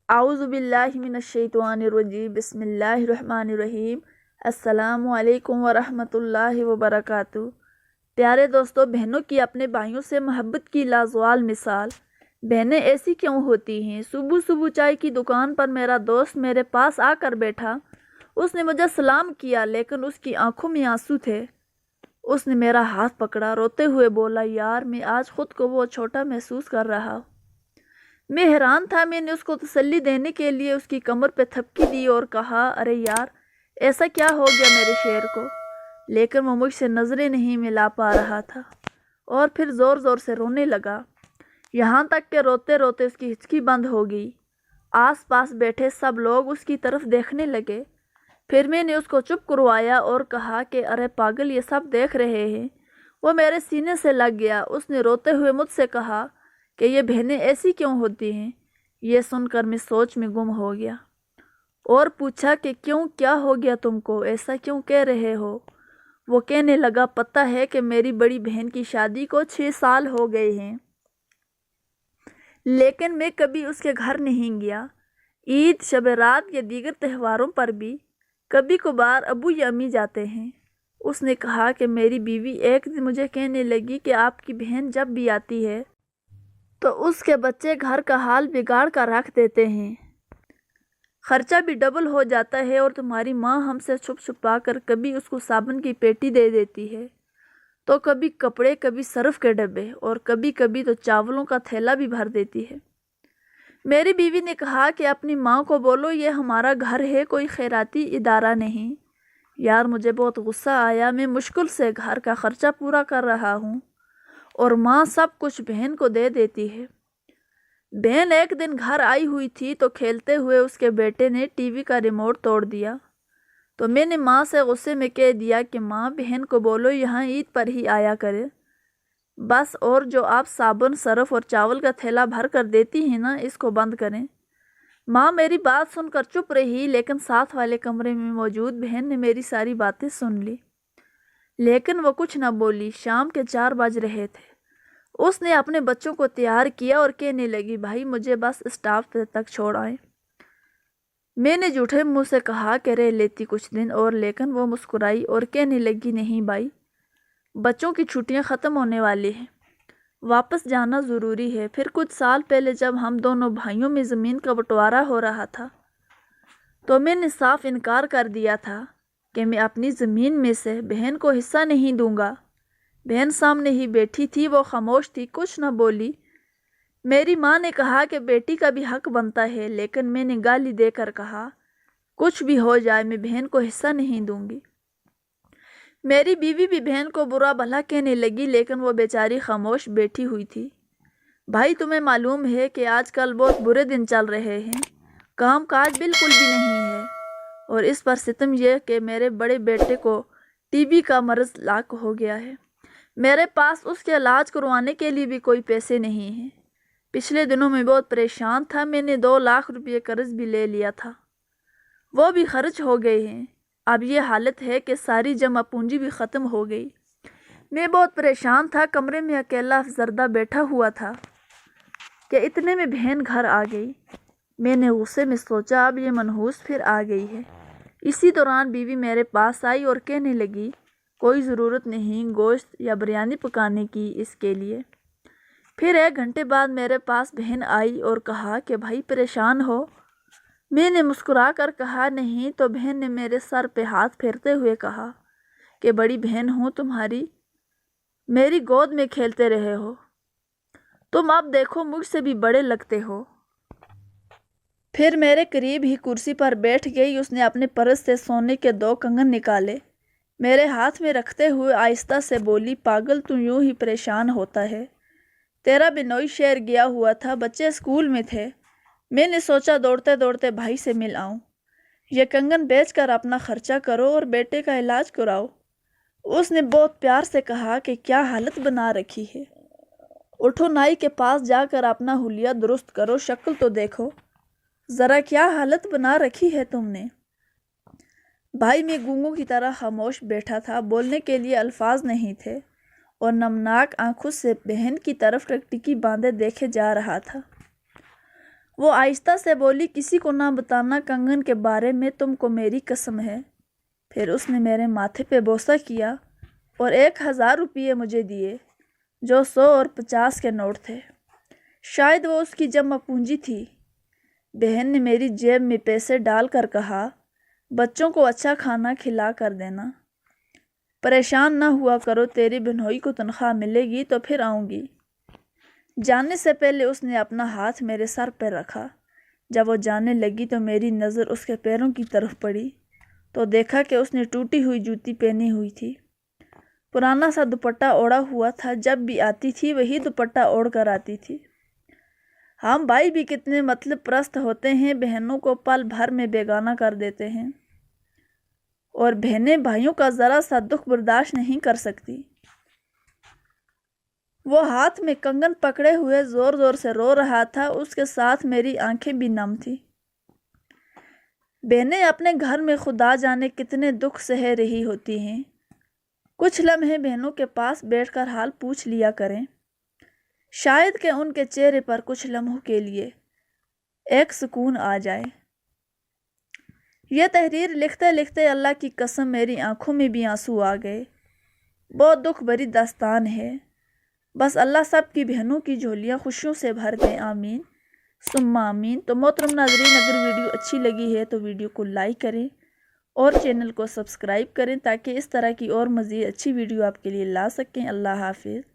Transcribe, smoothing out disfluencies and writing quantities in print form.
اعوذ باللہ من الشیطان الرجیم بسم اللہ الرحمن الرحیم السلام علیکم ورحمۃ اللہ وبرکاتہ۔ پیارے دوستوں، بہنوں کی اپنے بھائیوں سے محبت کی لازوال مثال۔ بہنیں ایسی کیوں ہوتی ہیں؟ صبح صبح چائے کی دکان پر میرا دوست میرے پاس آ کر بیٹھا۔ اس نے مجھے سلام کیا لیکن اس کی آنکھوں میں آنسو تھے۔ اس نے میرا ہاتھ پکڑا، روتے ہوئے بولا، یار میں آج خود کو بہت چھوٹا محسوس کر رہا ہوں۔ میں حیران تھا۔ میں نے اس کو تسلی دینے کے لیے اس کی کمر پہ تھپکی دی اور کہا، ارے یار ایسا کیا ہو گیا میرے شیر کو؟ لیکن وہ مجھ سے نظریں نہیں ملا پا رہا تھا اور پھر زور زور سے رونے لگا، یہاں تک کہ روتے روتے اس کی ہچکی بند ہو گئی۔ آس پاس بیٹھے سب لوگ اس کی طرف دیکھنے لگے۔ پھر میں نے اس کو چپ کروایا اور کہا کہ ارے پاگل، یہ سب دیکھ رہے ہیں۔ وہ میرے سینے سے لگ گیا۔ اس نے روتے ہوئے مجھ سے کہا کہ یہ بہنیں ایسی کیوں ہوتی ہیں؟ یہ سن کر میں سوچ میں گم ہو گیا اور پوچھا کہ کیوں، کیا ہو گیا تم کو؟ ایسا کیوں کہہ رہے ہو؟ وہ کہنے لگا، پتہ ہے کہ میری بڑی بہن کی شادی کو 6 سال ہو گئے ہیں، لیکن میں کبھی اس کے گھر نہیں گیا۔ عید، شب رات یا دیگر تہواروں پر بھی کبھی کبھار ابو یا امی جاتے ہیں۔ اس نے کہا کہ میری بیوی ایک دن مجھے کہنے لگی کہ آپ کی بہن جب بھی آتی ہے تو اس کے بچے گھر کا حال بگاڑ کر رکھ دیتے ہیں، خرچہ بھی ڈبل ہو جاتا ہے، اور تمہاری ماں ہم سے چھپ چھپا کر کبھی اس کو صابن کی پیٹی دے دیتی ہے تو کبھی کپڑے، کبھی سرف کے ڈبے، اور کبھی کبھی تو چاولوں کا تھیلا بھی بھر دیتی ہے۔ میری بیوی نے کہا کہ اپنی ماں کو بولو یہ ہمارا گھر ہے، کوئی خیراتی ادارہ نہیں۔ یار مجھے بہت غصہ آیا۔ میں مشکل سے گھر کا خرچہ پورا کر رہا ہوں اور ماں سب کچھ بہن کو دے دیتی ہے۔ بہن ایک دن گھر آئی ہوئی تھی تو کھیلتے ہوئے اس کے بیٹے نے ٹی وی کا ریموٹ توڑ دیا، تو میں نے ماں سے غصے میں کہہ دیا کہ ماں، بہن کو بولو یہاں عید پر ہی آیا کرے بس، اور جو آپ صابن، سرف اور چاول کا تھیلا بھر کر دیتی ہیں نا، اس کو بند کریں۔ ماں میری بات سن کر چپ رہی، لیکن ساتھ والے کمرے میں موجود بہن نے میری ساری باتیں سن لی، لیکن وہ کچھ نہ بولی۔ شام کے 4 بج رہے تھے۔ اس نے اپنے بچوں کو تیار کیا اور کہنے لگی، بھائی مجھے بس اسٹاف تک چھوڑ آئیں۔ میں نے جھوٹے منہ سے کہا کہ رہ لیتی کچھ دن اور، لیکن وہ مسکرائی اور کہنے لگی، نہیں بھائی، بچوں کی چھٹیاں ختم ہونے والی ہیں، واپس جانا ضروری ہے۔ پھر کچھ سال پہلے جب ہم دونوں بھائیوں میں زمین کا بٹوارا ہو رہا تھا تو میں نے صاف انکار کر دیا تھا کہ میں اپنی زمین میں سے بہن کو حصہ نہیں دوں گا۔ بہن سامنے ہی بیٹھی تھی، وہ خاموش تھی، کچھ نہ بولی۔ میری ماں نے کہا کہ بیٹی کا بھی حق بنتا ہے، لیکن میں نے گالی دے کر کہا، کچھ بھی ہو جائے میں بہن کو حصہ نہیں دوں گی۔ میری بیوی بھی بہن کو برا بھلا کہنے لگی، لیکن وہ بیچاری خاموش بیٹھی ہوئی تھی۔ بھائی تمہیں معلوم ہے کہ آج کل بہت برے دن چل رہے ہیں، کام کاج بالکل بھی نہیں ہے، اور اس پر ستم یہ کہ میرے بڑے بیٹے کو ٹی بی کا مرض لاحق ہو گیا ہے۔ میرے پاس اس کے علاج کروانے کے لیے بھی کوئی پیسے نہیں ہیں۔ پچھلے دنوں میں بہت پریشان تھا۔ میں نے 2 لاکھ روپے قرض بھی لے لیا تھا، وہ بھی خرچ ہو گئے ہیں۔ اب یہ حالت ہے کہ ساری جمع پونجی بھی ختم ہو گئی۔ میں بہت پریشان تھا، کمرے میں اکیلا افسردہ بیٹھا ہوا تھا کہ اتنے میں بہن گھر آ گئی۔ میں نے غصے میں سوچا اب یہ منحوس پھر آ گئی ہے۔ اسی دوران بیوی میرے پاس آئی اور کہنے لگی، کوئی ضرورت نہیں گوشت یا بریانی پکانے کی اس کے لیے۔ پھر 1 گھنٹے بعد میرے پاس بہن آئی اور کہا کہ بھائی پریشان ہو؟ میں نے مسکرا کر کہا نہیں، تو بہن نے میرے سر پہ ہاتھ پھیرتے ہوئے کہا کہ بڑی بہن ہوں تمہاری، میری گود میں کھیلتے رہے ہو، تم اب دیکھو مجھ سے بھی بڑے لگتے ہو۔ پھر میرے قریب ہی کرسی پر بیٹھ گئی۔ اس نے اپنے پرس سے سونے کے 2 کنگن نکالے، میرے ہاتھ میں رکھتے ہوئے آہستہ سے بولی، پاگل تو یوں ہی پریشان ہوتا ہے، تیرا بنوئی شہر گیا ہوا تھا، بچے اسکول میں تھے، میں نے سوچا دوڑتے دوڑتے بھائی سے مل آؤں، یہ کنگن بیچ کر اپنا خرچہ کرو اور بیٹے کا علاج کراؤ۔ اس نے بہت پیار سے کہا کہ کیا حالت بنا رکھی ہے، اٹھو نائی کے پاس جا کر اپنا حلیہ درست کرو، شکل تو دیکھو ذرا، کیا حالت بنا رکھی ہے تم نے۔ بھائی میں گونگوں کی طرح خاموش بیٹھا تھا، بولنے کے لیے الفاظ نہیں تھے، اور نمناک آنکھوں سے بہن کی طرف ٹکٹکی باندھے دیکھے جا رہا تھا۔ وہ آہستہ سے بولی، کسی کو نہ بتانا کنگن کے بارے میں، تم کو میری قسم ہے۔ پھر اس نے میرے ماتھے پہ بوسہ کیا اور 1000 روپیے مجھے دیے، جو 100 اور 50 کے نوٹ تھے۔ شاید وہ اس کی جمع پونجی تھی۔ بہن نے میری جیب میں پیسے ڈال کر کہا، بچوں کو اچھا کھانا کھلا کر دینا، پریشان نہ ہوا کرو، تیری بہنوئی کو تنخواہ ملے گی تو پھر آؤں گی۔ جانے سے پہلے اس نے اپنا ہاتھ میرے سر پر رکھا۔ جب وہ جانے لگی تو میری نظر اس کے پیروں کی طرف پڑی تو دیکھا کہ اس نے ٹوٹی ہوئی جوتی پہنی ہوئی تھی۔ پرانا سا دوپٹہ اوڑھا ہوا تھا، جب بھی آتی تھی وہی دوپٹہ اوڑھ کر آتی تھی۔ ہم بھائی بھی کتنے مطلب پرست ہوتے ہیں، بہنوں کو پل بھر میں بیگانہ کر دیتے ہیں، اور بہنیں بھائیوں کا ذرا سا دکھ برداشت نہیں کر سکتی۔ وہ ہاتھ میں کنگن پکڑے ہوئے زور زور سے رو رہا تھا، اس کے ساتھ میری آنکھیں بھی نم تھیں۔ بہنیں اپنے گھر میں خدا جانے کتنے دکھ سہے رہی ہوتی ہیں۔ کچھ لمحے بہنوں کے پاس بیٹھ کر حال پوچھ لیا کریں، شاید کہ ان کے چہرے پر کچھ لمحوں کے لیے ایک سکون آ جائے۔ یہ تحریر لکھتے لکھتے اللہ کی قسم میری آنکھوں میں بھی آنسو آ گئے۔ بہت دکھ بھری داستان ہے۔ بس اللہ سب کی بہنوں کی جھولیاں خوشیوں سے بھر دیں، آمین ثم آمین۔ تو محترم ناظرین، اگر ویڈیو اچھی لگی ہے تو ویڈیو کو لائک کریں اور چینل کو سبسکرائب کریں تاکہ اس طرح کی اور مزید اچھی ویڈیو آپ کے لیے لا سکیں۔ اللہ حافظ۔